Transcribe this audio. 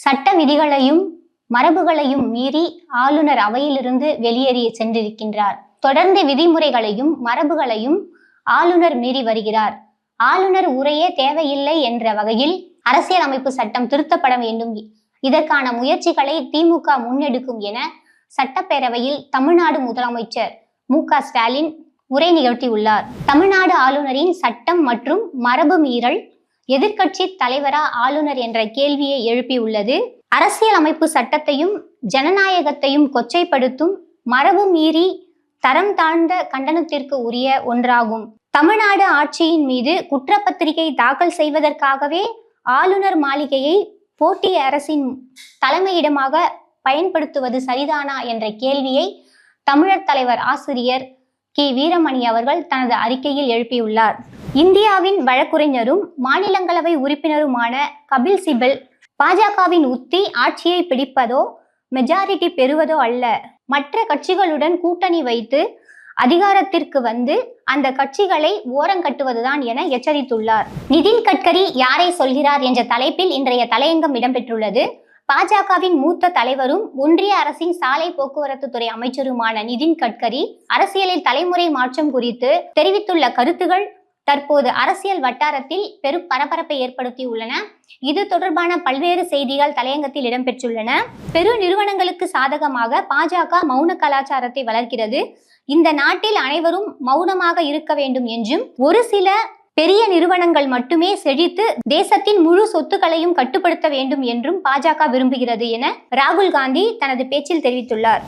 சட்ட விதிகளையும் மரபுகளையும் மீறி ஆளுநர் அவையிலிருந்து வெளியேறி சென்றிருக்கின்றார். தொடர்ந்து விதிமுறைகளையும் மரபுகளையும் ஆளுநர் மீறி வருகிறார். ஆளுநர் உரையே தேவையில்லை என்ற வகையில் அரசியலமைப்பு சட்டம் திருத்தப்பட வேண்டும். இதற்கான முயற்சிகளை திமுக முன்னெடுக்கும் என சட்டப்பேரவையில் தமிழ்நாடு முதலமைச்சர் மு.க. ஸ்டாலின் உரை நிகழ்த்தியுள்ளார். தமிழ்நாடு ஆளுநரின் சட்டம் மற்றும் மரபு மீறல் எதிர்க்கட்சி தலைவரா ஆளுநர் என்ற கேள்வியை எழுப்பியுள்ளது. அரசியலமைப்பு சட்டத்தையும் ஜனநாயகத்தையும் கொச்சைப்படுத்தும் மரபு மீறி தரம் தாழ்ந்த கண்டனத்திற்கு உரிய ஒன்றாகும். தமிழ்நாடு ஆட்சியின் மீது குற்றப்பத்திரிகை தாக்கல் செய்வதற்காகவே ஆளுநர் மாளிகையை போட்டி அரசின் தலைமையிடமாக பயன்படுத்துவது சரிதானா என்ற கேள்வியை தமிழர் தலைவர் ஆசிரியர் கி. வீரமணி அவர்கள் தனது அறிக்கையில் எழுப்பியுள்ளார். இந்தியாவின் வழக்குரைஞரும் மாநிலங்களவை உறுப்பினருமான கபில் சிபல் பாஜகவின் உத்தி ஆட்சியை பிடிப்பதோ மெஜாரிட்டி பெறுவதோ அல்ல, மற்ற கட்சிகளுடன் கூட்டணி வைத்து அதிகாரத்திற்கு வந்து அந்த கட்சிகளை ஓரங்கட்டுவதுதான் என எச்சரித்துள்ளார். நிதின் கட்கரி யாரை சொல்கிறார் என்ற தலைப்பில் இன்றைய தலையங்கம் இடம்பெற்றுள்ளது. பாஜகவின் மூத்த தலைவரும் ஒன்றிய அரசின் சாலை போக்குவரத்து துறை அமைச்சருமான நிதின் கட்கரி அரசியலில் தலைமுறை மாற்றம் குறித்து தெரிவித்துள்ள கருத்துகள் தற்போது அரசியல் வட்டாரத்தில் பெரும் பரபரப்பை ஏற்படுத்தியுள்ளன. இது தொடர்பான பல்வேறு செய்திகள் தலையங்கத்தில் இடம்பெற்றுள்ளன. பெரு நிறுவனங்களுக்கு சாதகமாக பாஜக மௌன கலாச்சாரத்தை வளர்க்கிறது. இந்த நாட்டில் அனைவரும் மௌனமாக இருக்க வேண்டும் என்றும், ஒரு சில பெரிய நிறுவனங்கள் மட்டுமே செழித்து தேசத்தின் முழு சொத்துக்களையும் கட்டுப்படுத்த வேண்டும் என்றும் பாஜக விரும்புகிறது என ராகுல் காந்தி தனது பேச்சில் தெரிவித்துள்ளார்.